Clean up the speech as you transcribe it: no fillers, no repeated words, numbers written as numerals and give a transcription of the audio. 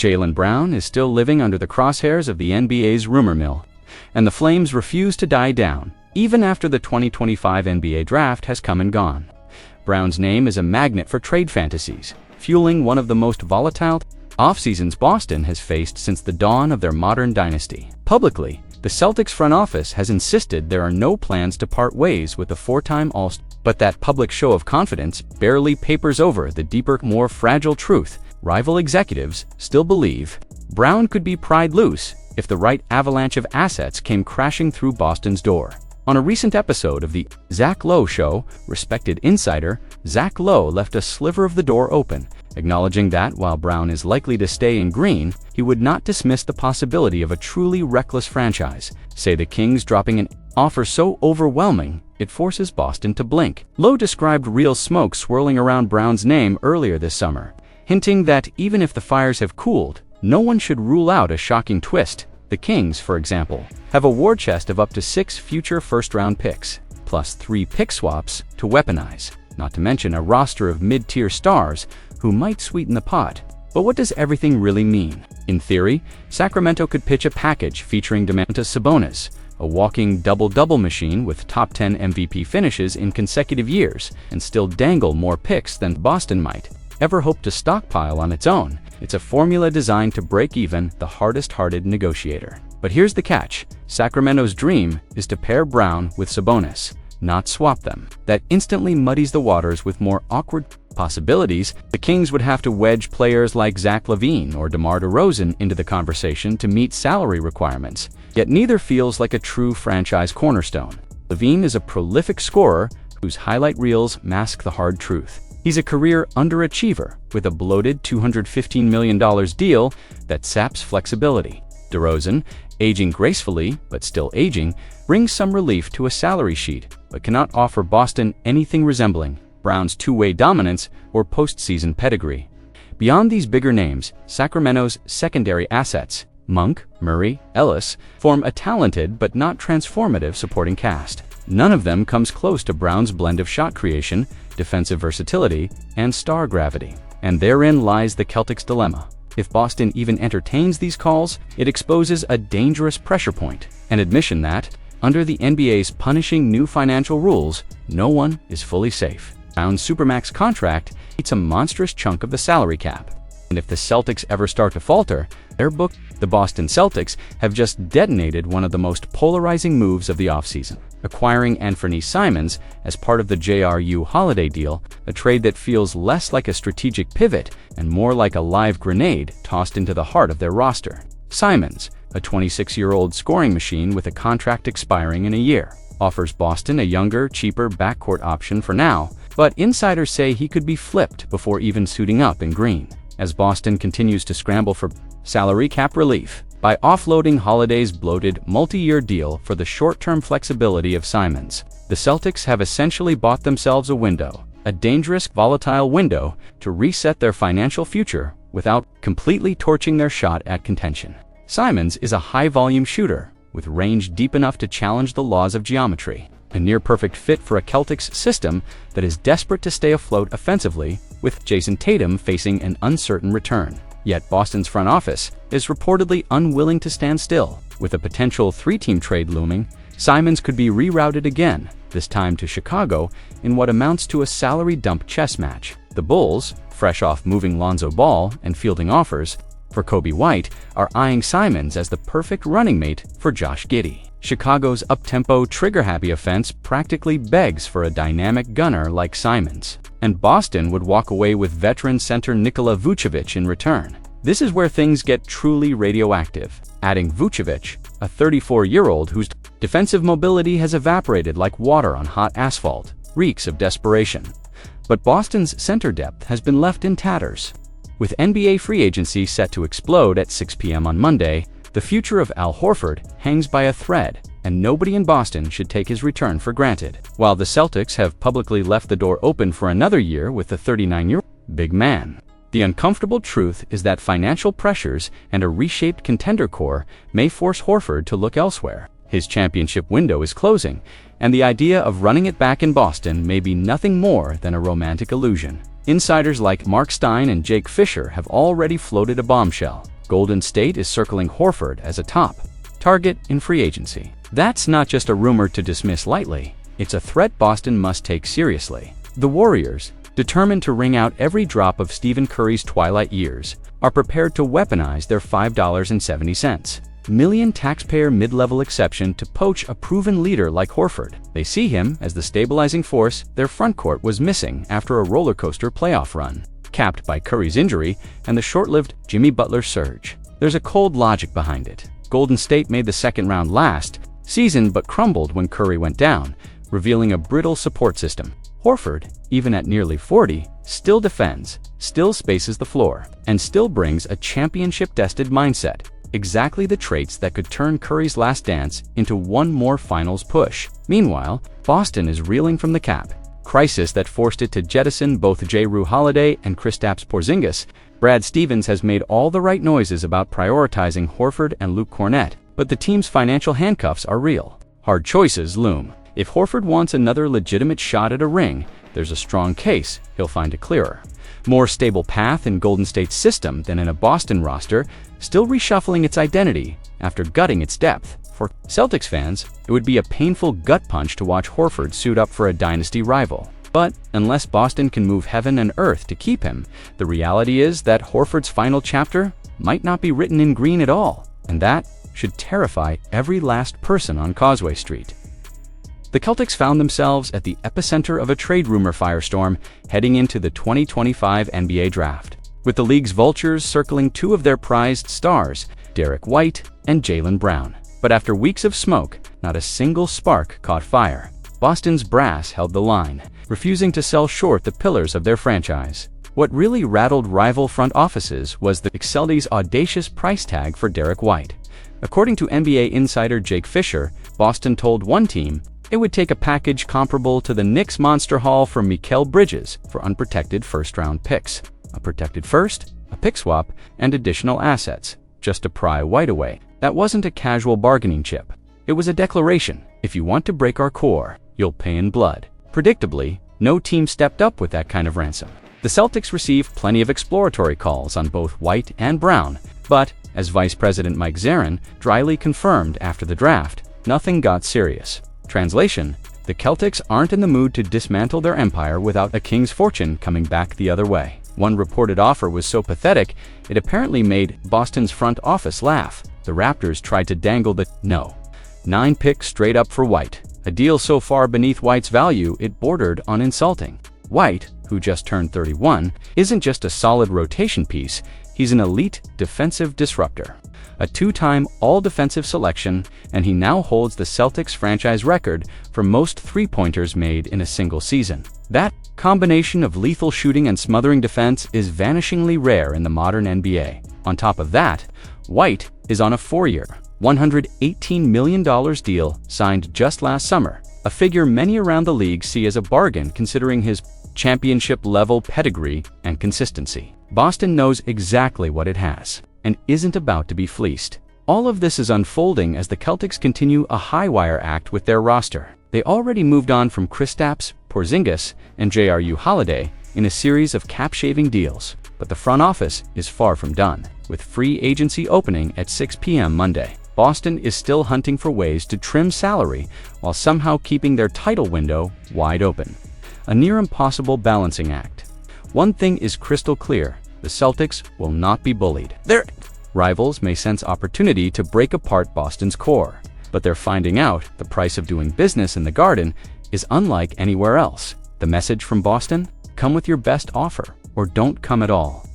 Jaylen Brown is still living under the crosshairs of the NBA's rumor mill, and the flames refuse to die down, even after the 2025 NBA draft has come and gone. Brown's name is a magnet for trade fantasies, fueling one of the most volatile off-seasons Boston has faced since the dawn of their modern dynasty. Publicly, the Celtics front office has insisted there are no plans to part ways with the four-time All-Star, but that public show of confidence barely papers over the deeper, more fragile truth. Rival executives still believe Brown could be pried loose if the right avalanche of assets came crashing through Boston's door. On a recent episode of the Zach Lowe Show, respected insider Zach Lowe left a sliver of the door open, acknowledging that while Brown is likely to stay in green, he would not dismiss the possibility of a truly reckless franchise, say the Kings dropping an offer so overwhelming it forces Boston to blink. Lowe described real smoke swirling around Brown's name earlier this summer, hinting that even if the fires have cooled, no one should rule out a shocking twist. The Kings, for example, have a war chest of up to 6 future first-round picks, plus 3 pick swaps to weaponize, not to mention a roster of mid-tier stars who might sweeten the pot. But what does everything really mean? In theory, Sacramento could pitch a package featuring Domantas Sabonis, a walking double-double machine with top 10 MVP finishes in consecutive years, and still dangle more picks than Boston might ever hope to stockpile on its own. It's a formula designed to break even the hardest-hearted negotiator. But here's the catch. Sacramento's dream is to pair Brown with Sabonis, not swap them. That instantly muddies the waters with more awkward possibilities. The Kings would have to wedge players like Zach LaVine or DeMar DeRozan into the conversation to meet salary requirements. Yet neither feels like a true franchise cornerstone. LaVine is a prolific scorer whose highlight reels mask the hard truth. He's a career underachiever with a bloated $215 million deal that saps flexibility. DeRozan, aging gracefully but still aging, brings some relief to a salary sheet but cannot offer Boston anything resembling Brown's two-way dominance or postseason pedigree. Beyond these bigger names, Sacramento's secondary assets, Monk, Murray, Ellis, form a talented but not transformative supporting cast. None of them comes close to Brown's blend of shot creation, defensive versatility, and star gravity. And therein lies the Celtics' dilemma. If Boston even entertains these calls, it exposes a dangerous pressure point, an admission that, under the NBA's punishing new financial rules, no one is fully safe. Brown's supermax contract eats a monstrous chunk of the salary cap. And if the Celtics ever start to falter, the Boston Celtics have just detonated one of the most polarizing moves of the offseason, acquiring Anfernee Simons as part of the Jrue Holiday deal, a trade that feels less like a strategic pivot and more like a live grenade tossed into the heart of their roster. Simons, a 26-year-old scoring machine with a contract expiring in a year, offers Boston a younger, cheaper backcourt option for now, but insiders say he could be flipped before even suiting up in green, as Boston continues to scramble for salary cap relief by offloading Holiday's bloated multi-year deal for the short-term flexibility of Simons. The Celtics have essentially bought themselves a window, a dangerous, volatile window to reset their financial future without completely torching their shot at contention. Simons is a high-volume shooter with range deep enough to challenge the laws of geometry, a near-perfect fit for a Celtics system that is desperate to stay afloat offensively, with Jason Tatum facing an uncertain return. Yet Boston's front office is reportedly unwilling to stand still. With a potential 3-team trade looming, Simons could be rerouted again, this time to Chicago, in what amounts to a salary dump chess match. The Bulls, fresh off moving Lonzo Ball and fielding offers for Kobe White, are eyeing Simons as the perfect running mate for Josh Giddey. Chicago's up-tempo, trigger-happy offense practically begs for a dynamic gunner like Simons, and Boston would walk away with veteran center Nikola Vucevic in return. This is where things get truly radioactive. Adding Vucevic, a 34-year-old whose defensive mobility has evaporated like water on hot asphalt, reeks of desperation. But Boston's center depth has been left in tatters. With NBA free agency set to explode at 6 p.m. on Monday, the future of Al Horford hangs by a thread, and nobody in Boston should take his return for granted. While the Celtics have publicly left the door open for another year with the 39-year-old big man, the uncomfortable truth is that financial pressures and a reshaped contender core may force Horford to look elsewhere. His championship window is closing, and the idea of running it back in Boston may be nothing more than a romantic illusion. Insiders like Mark Stein and Jake Fisher have already floated a bombshell. Golden State is circling Horford as a top target in free agency. That's not just a rumor to dismiss lightly, it's a threat Boston must take seriously. The Warriors, determined to wring out every drop of Stephen Curry's twilight years, are prepared to weaponize their $5.70 million taxpayer mid-level exception to poach a proven leader like Horford. They see him as the stabilizing force their frontcourt was missing after a roller coaster playoff run, capped by Curry's injury and the short-lived Jimmy Butler surge. There's a cold logic behind it. Golden State made the second round last season but crumbled when Curry went down, revealing a brittle support system. Horford, even at nearly 40, still defends, still spaces the floor, and still brings a championship-tested mindset. Exactly the traits that could turn Curry's last dance into one more finals push. Meanwhile, Boston is reeling from the cap crisis that forced it to jettison both Jrue Holiday and Kristaps Porzingis. Brad Stevens has made all the right noises about prioritizing Horford and Luke Kornet, but the team's financial handcuffs are real. Hard choices loom. If Horford wants another legitimate shot at a ring, there's a strong case he'll find a clearer, more stable path in Golden State's system than in a Boston roster still reshuffling its identity after gutting its depth. For Celtics fans, it would be a painful gut punch to watch Horford suit up for a dynasty rival. But unless Boston can move heaven and earth to keep him, the reality is that Horford's final chapter might not be written in green at all, and that should terrify every last person on Causeway Street. The Celtics found themselves at the epicenter of a trade rumor firestorm heading into the 2025 NBA draft, with the league's vultures circling two of their prized stars, Derek White and Jaylen Brown. But after weeks of smoke, not a single spark caught fire. Boston's brass held the line, refusing to sell short the pillars of their franchise. What really rattled rival front offices was the Celtics' audacious price tag for Derek White. According to NBA insider Jake Fisher, Boston told one team it would take a package comparable to the Knicks' monster haul for Mikal Bridges for unprotected first-round picks. A protected first, a pick swap, and additional assets, just to pry White away. That wasn't a casual bargaining chip. It was a declaration. If you want to break our core, you'll pay in blood. Predictably, no team stepped up with that kind of ransom. The Celtics received plenty of exploratory calls on both White and Brown, but, as Vice President Mike Zarin dryly confirmed after the draft, nothing got serious. Translation: the Celtics aren't in the mood to dismantle their empire without a king's fortune coming back the other way. One reported offer was so pathetic, it apparently made Boston's front office laugh. The Raptors tried to dangle the 9 pick straight up for White, a deal so far beneath White's value it bordered on insulting. White, who just turned 31, isn't just a solid rotation piece, he's an elite defensive disruptor. A two-time all-defensive selection, and he now holds the Celtics franchise record for most three-pointers made in a single season. That combination of lethal shooting and smothering defense is vanishingly rare in the modern NBA. On top of that, White is on a 4-year, $118 million deal signed just last summer, a figure many around the league see as a bargain considering his championship-level pedigree and consistency. Boston knows exactly what it has and isn't about to be fleeced. All of this is unfolding as the Celtics continue a high-wire act with their roster. They already moved on from Kristaps, Porzingis, and Jrue Holiday in a series of cap-shaving deals, but the front office is far from done. With free agency opening at 6 p.m. Monday, Boston is still hunting for ways to trim salary while somehow keeping their title window wide open. A near-impossible balancing act. One thing is crystal clear: the Celtics will not be bullied. Their rivals may sense opportunity to break apart Boston's core, but they're finding out the price of doing business in the Garden is unlike anywhere else. The message from Boston? Come with your best offer, or don't come at all.